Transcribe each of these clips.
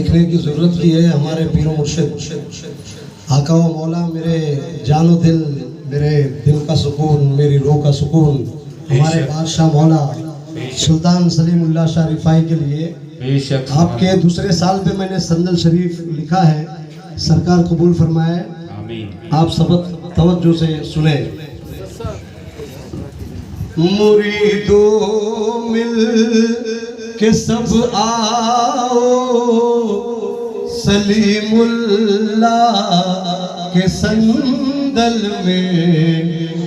लिखने की ज़रूरत भी है। हमारे पीरो मुर्शिद आका व मौला, मेरे जानो दिल, मेरे दिल का सुकून, मेरी रूह का सुकून, हमारे बादशाह मौला सुल्तान सलीमुल्लाह शाह रिफाई के लिए आपके दूसरे साल पे मैंने संदल शरीफ लिखा है। सरकार कबूल फरमाए। आप सबक तवज्जो से सुने। मुरीदो मिल के सब आओ सलीमुल्लाह के संदल में,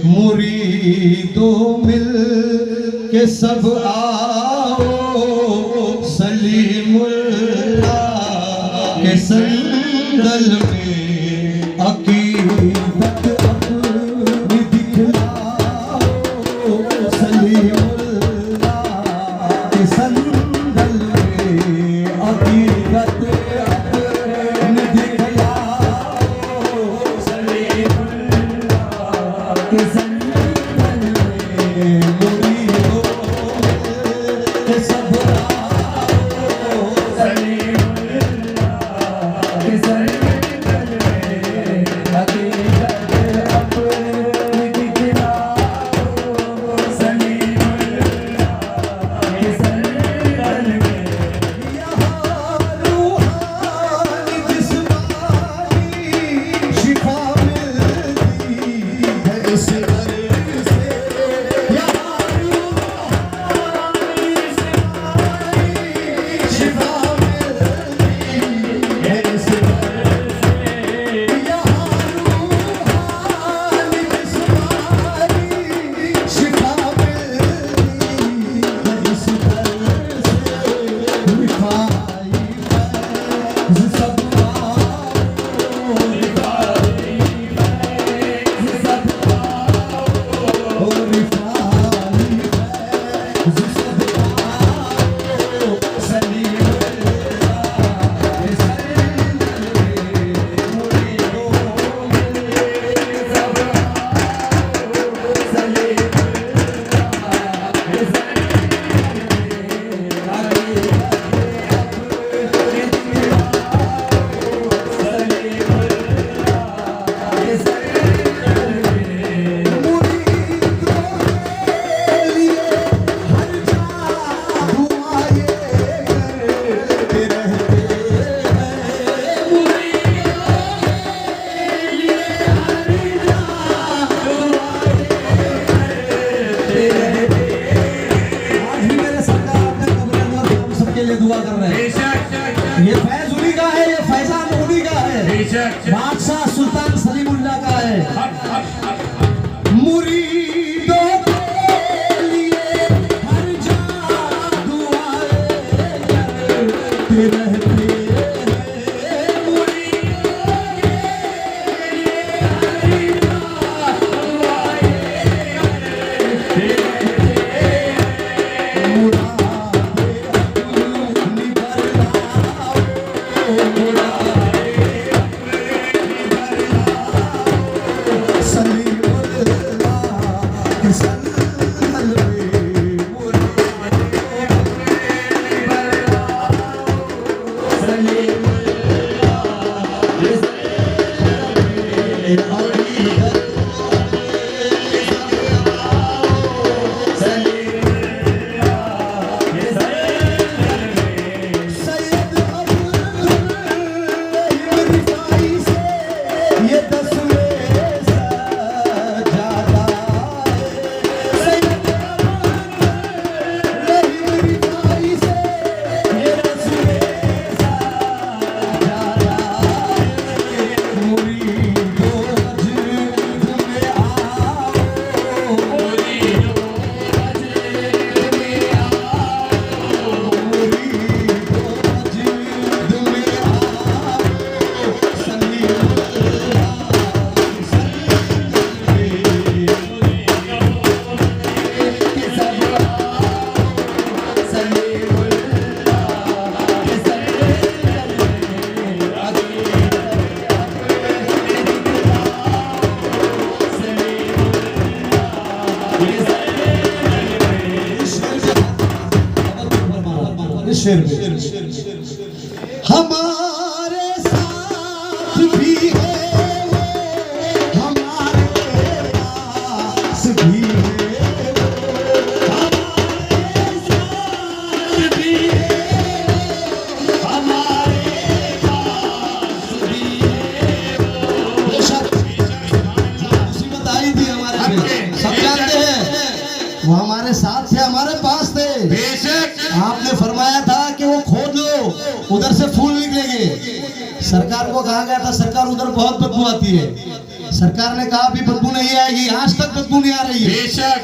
मुरीदो मिल के सब आओ सलीमुल्लाह के संदल में, अकीदत अपनी दिखलाओ सलीमुल्लाह के संदल में, अकीदत अपनी दिखलाओ सलीमुल्लाह के संदल में, मुरीदों के सब आओ सलीमुल्लाह के संदल में, अकीदत अपनी दिखलाओ सलीमुल्लाह के संदल में। यहाँ रूहानी जिस्मानी शिफा मिलती है इस दर से, यहाँ रूहानी जिस्मानी शिफा मिलती है इस दर से, यहाँ रूहानी जिस्मानी शिफा मिलती है इस दर से, रिफाई फैज़ सब आओ, रिफाई फैज़ सब आओ, रिफाई फैज़ सब आओ सलीमुल्लाह के संदल में, मुरीदों मिल के सब आओ सलीमुल्लाह के दुआ कर रहे हैं। ये फैज उन्हीं का है, ये फैजान उन्हीं का है, बादशाह सुल्तान सलीमुल्लाह का है। मुरीदों के लिए हर जा दुआएं करते रहते हैं, मुरीदों के लिए हर जा दुआएं करते रहते हैं, शेर में हमारे थे, हमारे पास थे। बेशक आपने फरमाया था कि वो खोद लो, उधर से फूल निकलेंगे। सरकार को कहा गया था सरकार उधर बहुत बदबू आती है। सरकार ने कहा अभी बदबू नहीं आएगी, आज तक बदबू नहीं आ रही है। बेशक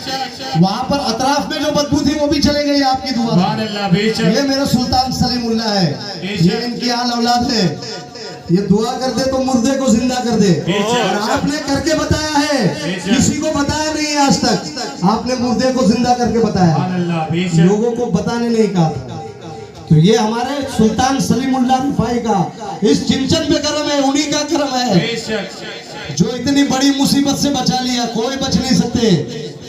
वहां पर अतराफ में जो बदबू थी वो भी चले गई आपकी दुआ सुभान से। अल्लाह। बेशक ये मेरा सुल्तान सलीमुल्लाह है, ये इनकी आल औलाद है। ये दुआ कर दे तो मुर्दे को जिंदा कर दे। और आपने करके बताया है, किसी को बताया नहीं है आज तक। आपने मुर्दे को जिंदा करके बताया, सुभान अल्लाह। बेशक लोगों को बताने नहीं कहा था। तो ये हमारे सुल्तान सलीमुल्लाह रिफाई का इस चिंचन में करम है, उन्हीं का करम है बेशक जो इतनी बड़ी मुसीबत से बचा लिया। कोई बच नहीं सकते,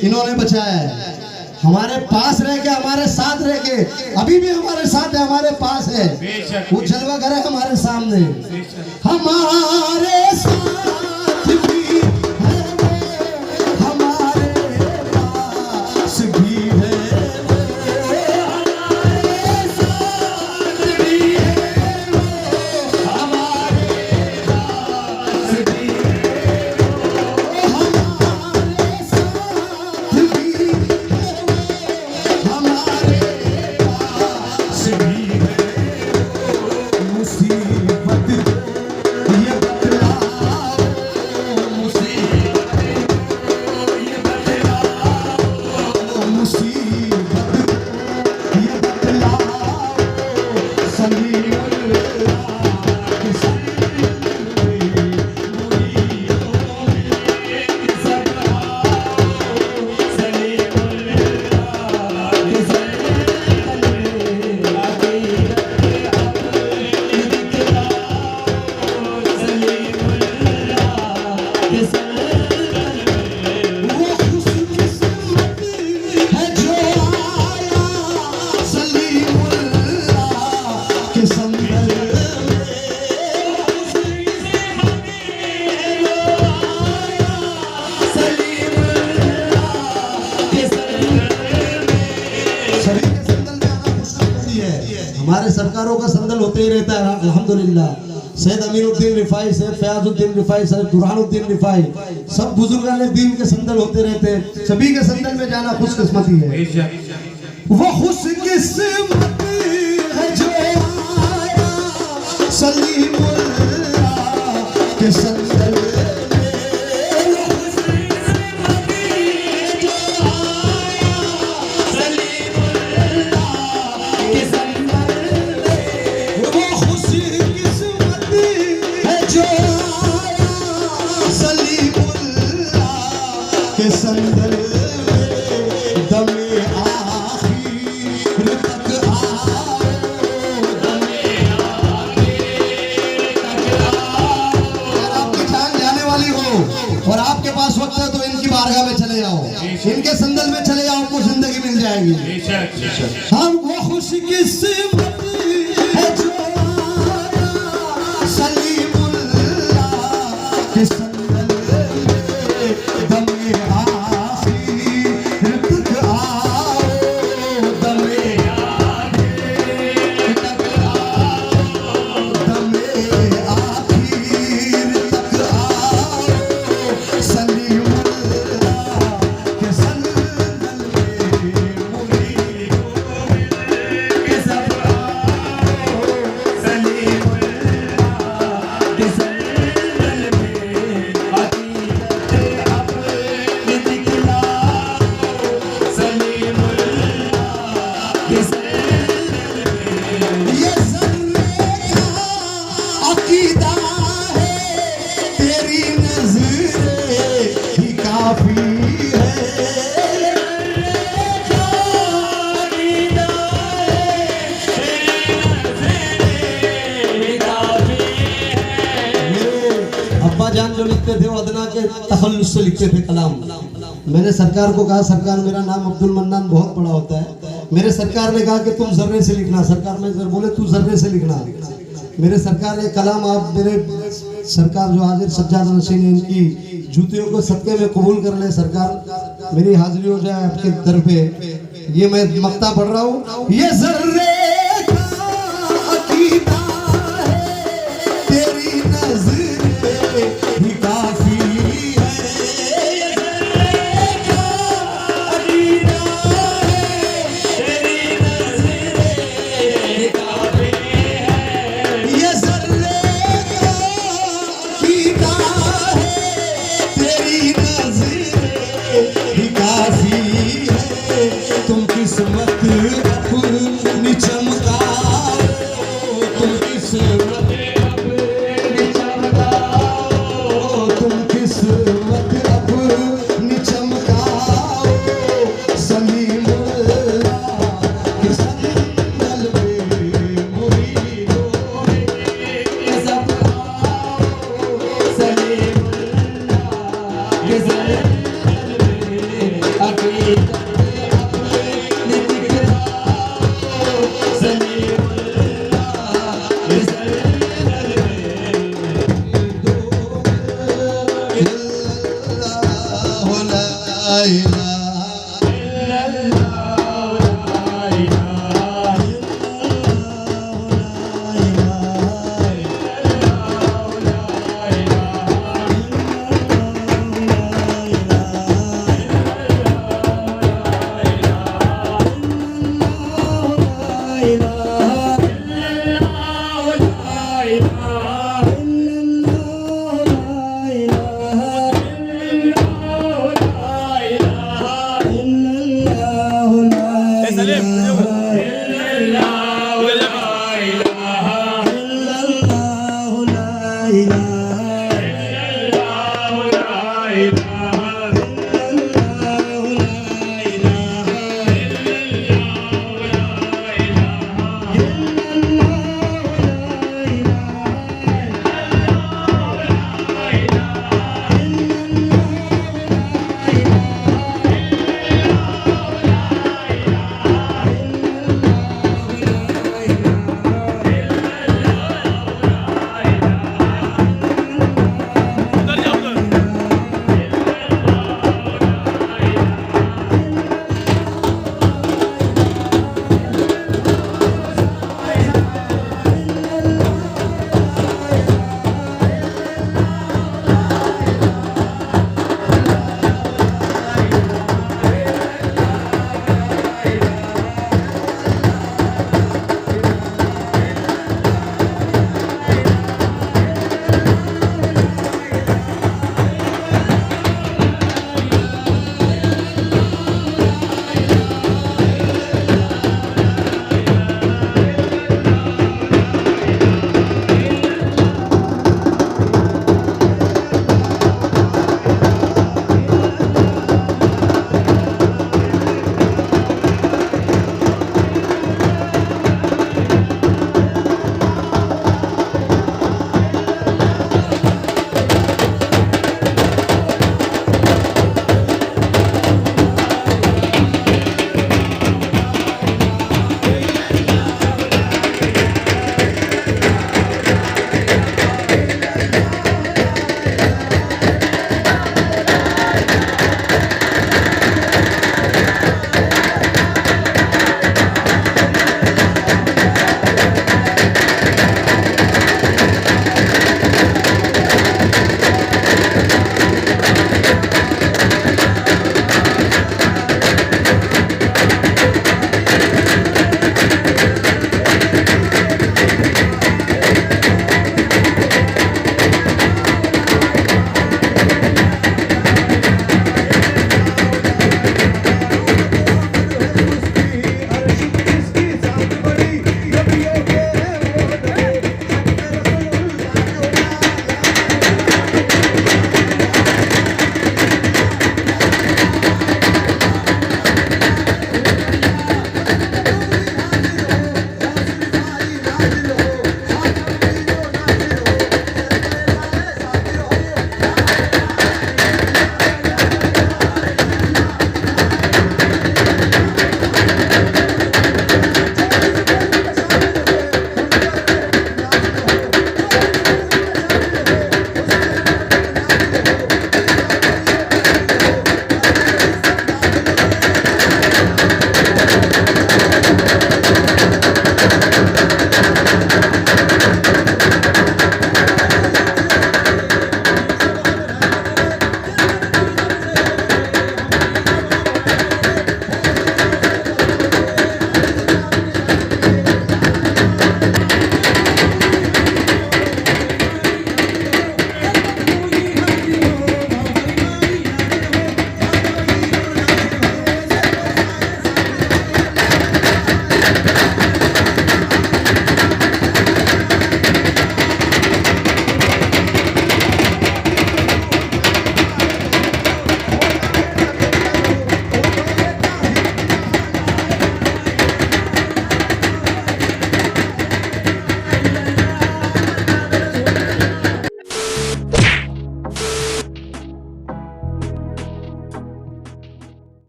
इन्होंने बचाया है। हमारे पास रह के, हमारे साथ रह के, अभी भी हमारे साथ है, हमारे पास है। बेशक वो जलवा घर है हमारे सामने, बेशक हमारे साथ भी है वो, हमारे पास भी है वो, हमारे साथ भी है वो, हमारे पास भी है वो, हमारे साथ भी है वो, हमारे पास भी है वो। मुसीबत ये बतलाओ, मुसीबत ये बतलाओ, मुसीबत ये बतलाओ, सलीमुल्लाह के संग में मुरीदों में सब आओ, सलीमुल्लाह के संग में अकीदत वो खुशकिस्मत है जो आया सलीमुल्लाह के संदल में। सलीमुल्लाह के संदल में। सभी के संदल में आना खुशकिस्मती है। हमारे सरकारों का संदल होते ही रहता है अल्हम्दुलिल्लाह। सैयद अमीरुद्दीन रिफाई, सैयद फयाजुद्दीन रिफाई, सैयद बुरहानुद्दीन रिफाई, सब बुजुर्गान दीन के संदल होते रहते हैं। सभी के संदल में जाना खुशकिस्मती है। बेशक वो खुशकिस्मत है जो आया सलीमुल्लाह के संदल में। वो खुशकिस्मत है जो आया सलीमुल्लाह के संदल में। वो खुशकिस्मत है जो आया सलीमुल्लाह के संदल में। दमे आखिर तक आओ, दमे आखिर तक आओ। अगर आपकी जान जाने वाली हो और आपके पास वक्त है तो इनकी बारगाह में चले जाओ, इनके संदल में चले जाओ, आपको जिंदगी मिल जाएगी। बेशक हम वो खुशकिस्मत है जो आया सलीमुल्लाह के संदल में। दमे आखिर तक आओ, दमे आखिर तक आओ, दमे आखिर तक आओ, सलीमुल्लाह के संदल में मुरीदों के सब आओ, सलीमुल्लाह के संदल में अकीदत अपनी दिखलाओ, सलीमुल्लाह के संदल में। ये ज़र्रे का अकीदा है, तेरी नज़रे ही काफी है। अब्बा जान जो लिखते थे वो अदना के तखल्लुस से लिखते थे कलाम। मैंने सरकार को कहा सरकार मेरा नाम अब्दुल मन्नान बहुत बड़ा होता है। मेरे सरकार ने कहा कि तुम जर्रे से लिखना। सरकार में बोले तू जर्रे से लिखना। मेरे सरकार ने कलाम आप मेरे सरकार जो हाजिर सज्जाद नशीन है इनकी जूतियों को सदके में कबूल कर ले। सरकार मेरी हाजिरी हो जाए आपके दर पे। ये मैं मक्ता पढ़ रहा हूँ। ये जर्रे का अकीदा है, तेरी नज़रे ही काफी है। ये जर्रे का अकीदा है, La